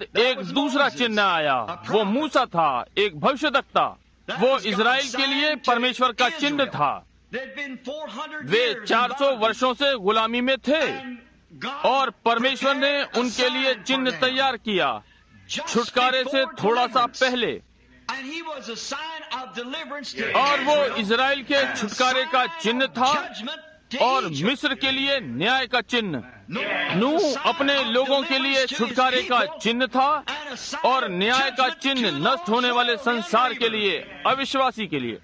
एक दूसरा चिन्ह आया, वो मूसा था, एक भविष्यद्वक्ता। वो इजराइल के लिए परमेश्वर का चिन्ह था। वे 400 वर्षों से गुलामी में थे और परमेश्वर ने उनके लिए चिन्ह तैयार किया छुटकारे से थोड़ा सा पहले। और वो इजराइल के छुटकारे का चिन्ह था और मिस्र के लिए न्याय का चिन्ह। नूह अपने लोगों के लिए छुटकारे का चिन्ह था और न्याय का चिन्ह नष्ट होने वाले संसार के लिए, अविश्वासी के लिए।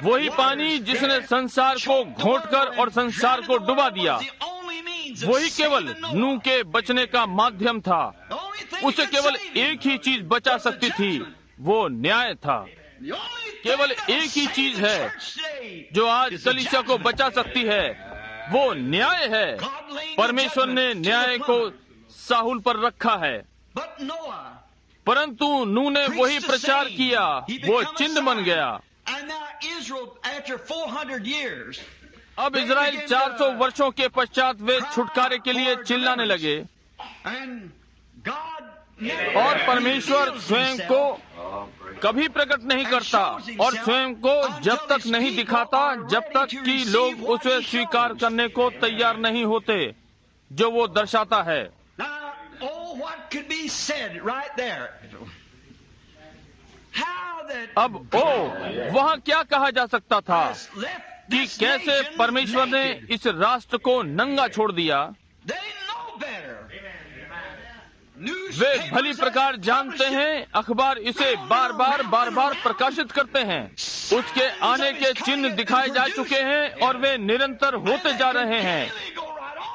वही पानी जिसने संसार को घोंटकर और संसार को डुबा दिया, वही केवल नूह के बचने का माध्यम था। उसे केवल एक ही चीज बचा सकती थी, वो न्याय था। केवल एक ही चीज है जो आज कलीसिया को बचा सकती है, वो न्याय है। परमेश्वर ने न्याय को साहुल पर रखा है, परंतु नूह ने वही प्रचार किया, वो चिन्ह बन गया। अब इजराइल 400 वर्षों के पश्चात वे छुटकारे के लिए चिल्लाने लगे और परमेश्वर स्वयं को कभी प्रकट नहीं करता और स्वयं को जब तक नहीं दिखाता जब तक कि लोग उसे स्वीकार करने को तैयार नहीं होते जो वो दर्शाता है। अब वहाँ क्या कहा जा सकता था कि कैसे परमेश्वर ने इस राष्ट्र को नंगा छोड़ दिया। वे भली प्रकार जानते हैं, अखबार इसे बार बार प्रकाशित करते हैं। उसके आने के चिन्ह दिखाए जा चुके हैं और वे निरंतर होते जा रहे हैं।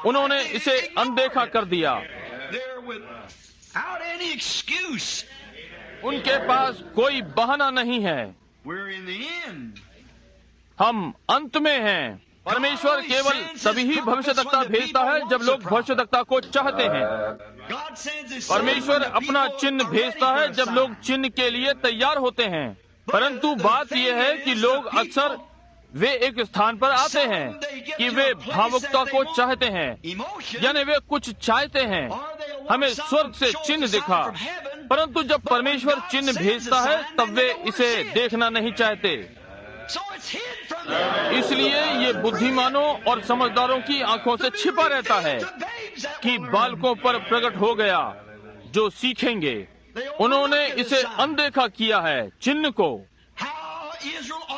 उन्होंने इसे अनदेखा कर दिया। उनके पास कोई बहाना नहीं है। हम अंत में हैं। परमेश्वर केवल तभी ही भविष्यद्वक्ता भेजता है जब लोग भविष्यद्वक्ता को चाहते हैं। परमेश्वर अपना चिन्ह भेजता है जब लोग चिन्ह के लिए तैयार होते हैं। परंतु बात यह है कि लोग अक्सर वे एक स्थान पर आते हैं कि वे भावुकता को चाहते हैं, यानी वे कुछ चाहते हैं, हमें स्वर्ग से चिन्ह दिखा। परंतु जब परमेश्वर चिन्ह भेजता है तब वे इसे देखना नहीं चाहते। इसलिए ये बुद्धिमानों और समझदारों की आंखों से छिपा रहता है कि बालकों पर प्रकट हो गया जो सीखेंगे। उन्होंने इसे अनदेखा किया है चिन्ह को।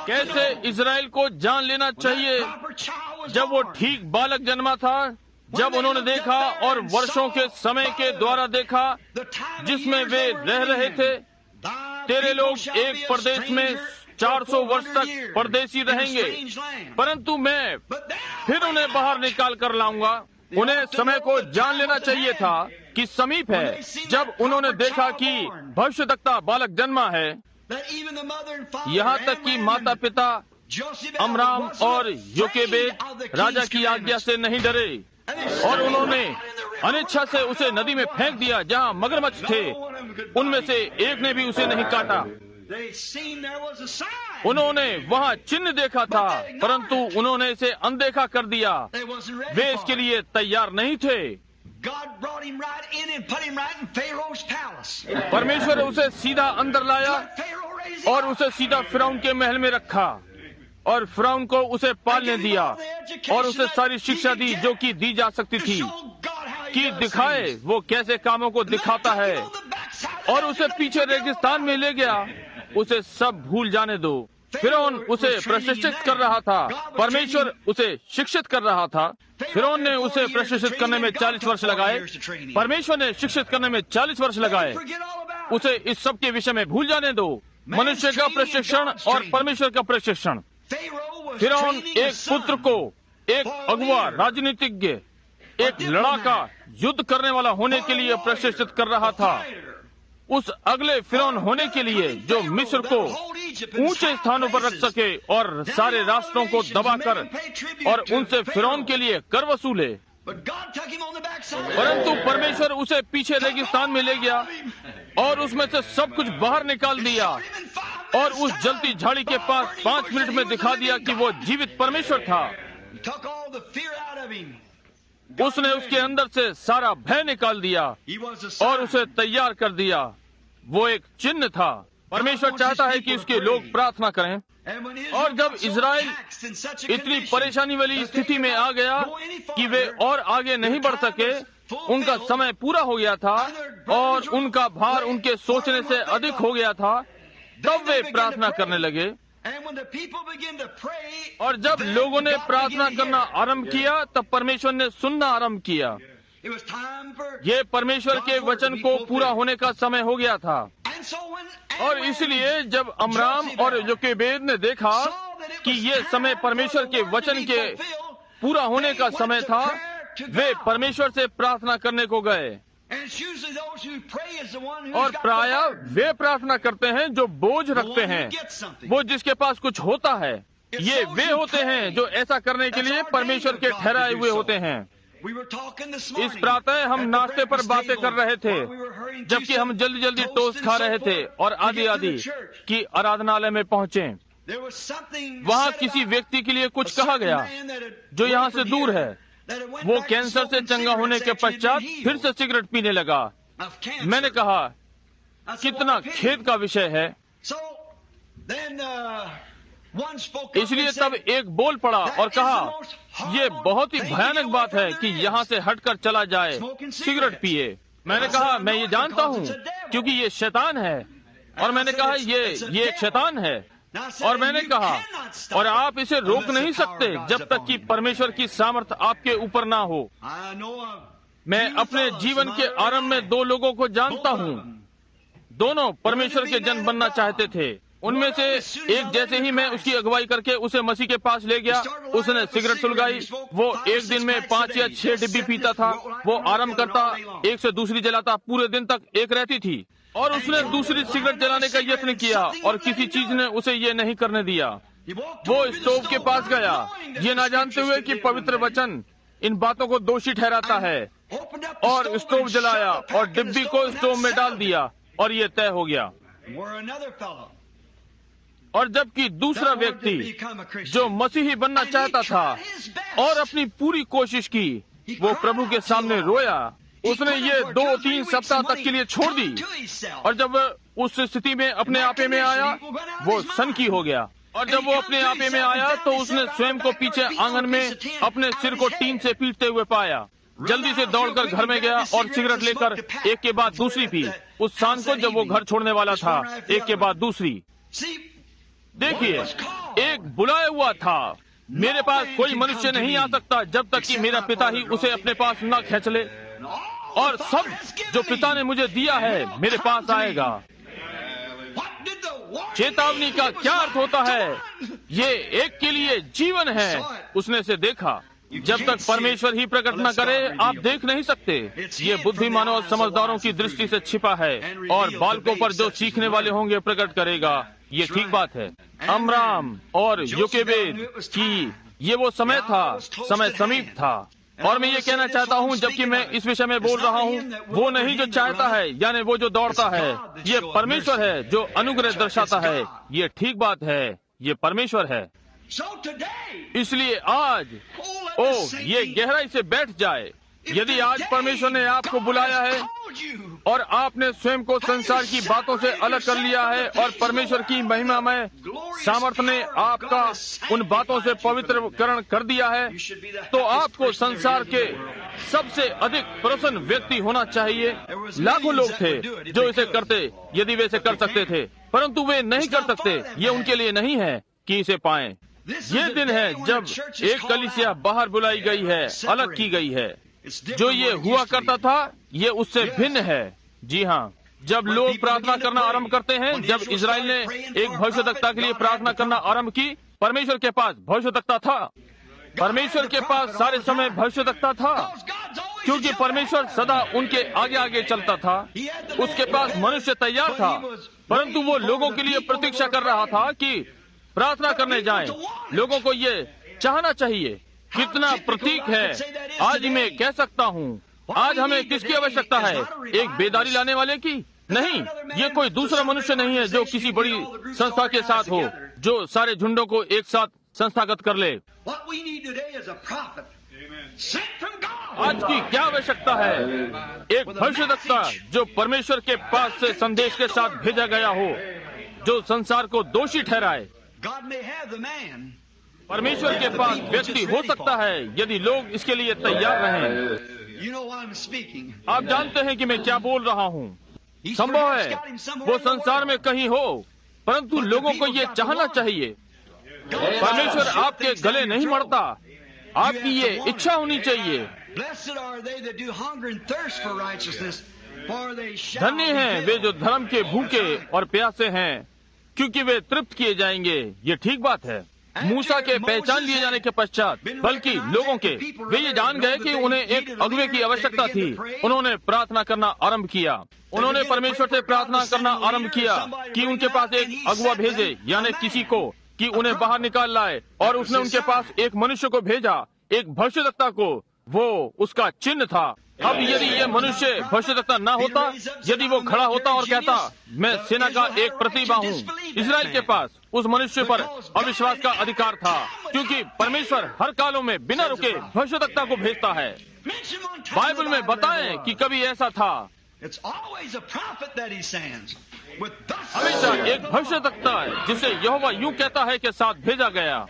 कैसे इजराइल को जान लेना चाहिए जब वो ठीक बालक जन्मा था, जब उन्होंने देखा और वर्षों के समय के द्वारा देखा जिसमें वे रह रहे थे। तेरे लोग एक प्रदेश में 400 वर्ष तक परदेसी रहेंगे, परंतु मैं फिर उन्हें बाहर निकाल कर लाऊंगा। उन्हें समय को जान लेना चाहिए था कि समीप है। जब उन्होंने देखा कि भविष्यद्वक्ता बालक जन्मा है, यहाँ तक कि माता पिता अमराम और योकेबेद राजा की आज्ञा से नहीं डरे और उन्होंने अनिच्छा से उसे नदी में फेंक दिया जहाँ मगरमच्छ थे। उनमें से एक ने भी उसे नहीं काटा। उन्होंने वहाँ चिन्ह देखा था, परंतु उन्होंने इसे अनदेखा कर दिया। वे इसके लिए तैयार नहीं थे। परमेश्वर उसे सीधा अंदर लाया और उसे सीधा फिरौन के महल में रखा और फिरौन को उसे पालने दिया और उसे सारी शिक्षा दी जो कि दी जा सकती थी कि दिखाए वो कैसे कामों को दिखाता है। और उसे पीछे रेगिस्तान में ले गया। उसे सब भूल जाने दो। फिरौन उसे प्रशिक्षित कर रहा था, परमेश्वर उसे शिक्षित कर रहा था। फिरौन ने उसे प्रशिक्षित करने में 40 वर्ष लगाए, परमेश्वर ने शिक्षित करने में 40 वर्ष लगाए। उसे इस सब के विषय में भूल जाने दो। मनुष्य का प्रशिक्षण और परमेश्वर का प्रशिक्षण। फिरौन एक पुत्र को एक अगुआ, राजनीतिज्ञ, एक लड़ाका, युद्ध करने वाला होने के लिए प्रशिक्षित कर रहा था। उस अगले फिरौन होने के लिए जो मिस्र को ऊंचे स्थानों पर रख सके और सारे राष्ट्रों को दबाकर और उनसे फिरौन के लिए कर वसूले। परंतु परमेश्वर उसे पीछे रेगिस्तान में ले गया और उसमें से सब कुछ बाहर निकाल दिया और उस जलती झाड़ी के पास 5 मिनट में दिखा दिया कि वो जीवित परमेश्वर था। उसने उसके अंदर से सारा भय निकाल दिया और उसे तैयार कर दिया। वो एक चिन्ह था। परमेश्वर चाहता है कि उसके लोग प्रार्थना करें। और जब इजराइल इतनी परेशानी वाली स्थिति में आ गया कि वे और आगे नहीं बढ़ सके, उनका समय पूरा हो गया था और उनका भार उनके सोचने से अधिक हो गया था, तब वे प्रार्थना करने लगे। और जब लोगों ने प्रार्थना करना आरंभ किया, तब परमेश्वर ने सुनना आरंभ किया। ये परमेश्वर के वचन को पूरा होने का समय हो गया था। और इसलिए जब अमराम और योकेबेद ने देखा कि ये समय परमेश्वर के वचन के पूरा होने का समय था, वे परमेश्वर से प्रार्थना करने को गए। और प्रायः वे प्रार्थना करते हैं जो बोझ रखते हैं, वो जिसके पास कुछ होता है। ये वे होते हैं जो ऐसा करने के लिए परमेश्वर के ठहराए हुए होते हैं। इस प्रातः हम नाश्ते पर बातें कर रहे थे, जबकि हम जल्दी जल्दी टोस्ट खा रहे थे और आदि आदि की आराधनालय में पहुंचे। वहाँ किसी व्यक्ति के लिए कुछ कहा गया जो यहाँ से दूर है। वो कैंसर से चंगा होने के पश्चात फिर से सिगरेट पीने लगा। मैंने कहा, कितना खेद का विषय है। इसलिए तब एक बोल पड़ा और कहा, ये बहुत ही भयानक बात है कि यहाँ से हटकर चला जाए, सिगरेट पिए। मैंने कहा, मैं ये जानता हूँ क्योंकि ये शैतान है। और मैंने कहा, ये एक शैतान है। और मैंने कहा, और आप इसे रोक नहीं सकते जब तक कि परमेश्वर की सामर्थ्य आपके ऊपर ना हो। मैं अपने जीवन के आरंभ में दो लोगों को जानता हूँ। दोनों परमेश्वर के जन बनना चाहते थे। उनमें से एक जैसे ही मैं उसकी अगुवाई करके उसे मसीह के पास ले गया, उसने सिगरेट सुलगाई। वो एक दिन में 5 या 6 डिब्बी पीता था। वो आरंभ करता, एक से दूसरी जलाता, पूरे दिन तक एक रहती थी। और उसने दूसरी सिगरेट जलाने का यत्न किया और किसी चीज ने उसे ये नहीं करने दिया। वो स्टोव के पास गया, ये ना जानते हुए कि पवित्र वचन इन बातों को दोषी ठहराता है, और स्टोव जलाया और डिब्बी को स्टोव में डाल दिया और ये तय हो गया। और जबकि दूसरा व्यक्ति जो मसीही बनना चाहता था और अपनी पूरी कोशिश की, वो प्रभु के सामने रोया। उसने ये 2-3 सप्ताह तक के लिए छोड़ दी। और जब उस स्थिति में अपने आपे में आया, वो सनकी हो गया। और जब वो अपने आपे में आया तो उसने स्वयं को पीछे आंगन में अपने सिर को टीन से पीटते हुए पाया। जल्दी से दौड़कर घर में गया और सिगरेट लेकर एक के बाद दूसरी पी। उस शाम को जब वो घर छोड़ने वाला था, एक के बाद दूसरी। देखिए, एक बुलाया हुआ था। मेरे पास कोई मनुष्य नहीं आ सकता जब तक कि मेरा पिता ही उसे अपने पास न खींच ले। और सब जो पिता ने मुझे दिया है मेरे पास आएगा। चेतावनी का क्या अर्थ होता है? ये एक के लिए जीवन है। उसने से देखा। जब तक परमेश्वर ही प्रकट न करे, आप देख नहीं सकते। ये बुद्धिमानों और समझदारों की दृष्टि से छिपा है और बालकों पर जो सीखने वाले होंगे प्रकट करेगा। ये ठीक बात है। अमराम और योकेबेद की ये वो समय था, समय समीप था। और मैं ये कहना चाहता हूँ, जबकि मैं इस विषय में बोल रहा हूँ, वो नहीं जो चाहता है, यानी वो जो दौड़ता है। ये परमेश्वर है जो अनुग्रह दर्शाता है। ये ठीक बात है, ये परमेश्वर है। इसलिए आज ये गहराई से बैठ जाए। यदि आज परमेश्वर ने आपको बुलाया है और आपने स्वयं को संसार की बातों से अलग कर लिया है और परमेश्वर की महिमामय सामर्थ्य ने आपका उन बातों से पवित्रकरण कर दिया है, तो आपको संसार के सबसे अधिक प्रसन्न व्यक्ति होना चाहिए। लाखों लोग थे जो इसे करते, यदि वे इसे कर सकते थे, परंतु वे नहीं कर सकते। ये उनके लिए नहीं है कि इसे पाएं। ये दिन है जब एक कलीसिया बाहर बुलाई गई है, अलग की गई है। जो ये हुआ करता था, ये उससे भिन्न है। जी हाँ, जब लोग प्रार्थना करना आरंभ करते हैं, जब इजराइल ने एक भविष्यवक्ता के लिए प्रार्थना करना आरंभ की, परमेश्वर के पास भविष्यवक्ता था। परमेश्वर के पास सारे समय भविष्यवक्ता था, क्योंकि परमेश्वर सदा उनके आगे आगे चलता था। उसके पास मनुष्य तैयार था, परंतु वो लोगों के लिए प्रतीक्षा कर रहा था कि प्रार्थना करने जाएं। लोगों को ये चाहना चाहिए। कितना प्रतीक है। आज मैं कह सकता हूँ, आज हमें किसकी आवश्यकता है? एक बेदारी लाने वाले की नहीं। ये कोई दूसरा मनुष्य नहीं है जो किसी बड़ी संस्था के साथ हो, जो सारे झुंडों को एक साथ संस्थागत कर ले। आज की क्या आवश्यकता है? एक भविष्यद्वक्ता जो परमेश्वर के पास से संदेश के साथ भेजा गया हो, जो संसार को दोषी ठहराए। परमेश्वर के पास व्यक्ति हो सकता है यदि लोग इसके लिए तैयार रहें। आप जानते हैं कि मैं क्या बोल रहा हूँ। संभव है वो संसार में कहीं हो, परंतु लोगों को ये चाहना चाहिए। परमेश्वर आपके गले नहीं मड़ता, आपकी ये इच्छा होनी चाहिए। धन्य हैं वे जो धर्म के भूखे और प्यासे हैं, क्योंकि वे तृप्त किए जाएंगे। ये ठीक बात है। मूसा के पहचान लिए जाने के पश्चात, बल्कि लोगों के, वे ये जान गए कि उन्हें एक अगुवे की आवश्यकता थी। उन्होंने प्रार्थना करना आरंभ किया। उन्होंने परमेश्वर से प्रार्थना करना आरंभ किया कि उनके पास एक अगुवा भेजे, यानी किसी को कि उन्हें बाहर निकाल लाए। और उसने उनके पास एक मनुष्य को भेजा, एक भविष्यद्वक्ता को। वो उसका चिन्ह था। अब यदि ये मनुष्य भविष्यद्वक्ता न होता, यदि वो खड़ा होता और कहता मैं सेना का एक प्रतिभा हूँ, इस्राएल के पास उस मनुष्य पर अविश्वास का अधिकार था, क्योंकि परमेश्वर हर कालों में बिना रुके भविष्यद्वक्ता को भेजता है। बाइबल में बताएं कि कभी ऐसा था। हमेशा एक भविष्यद्वक्ता है जिसे यहोवा यूं कहता है के साथ भेजा गया।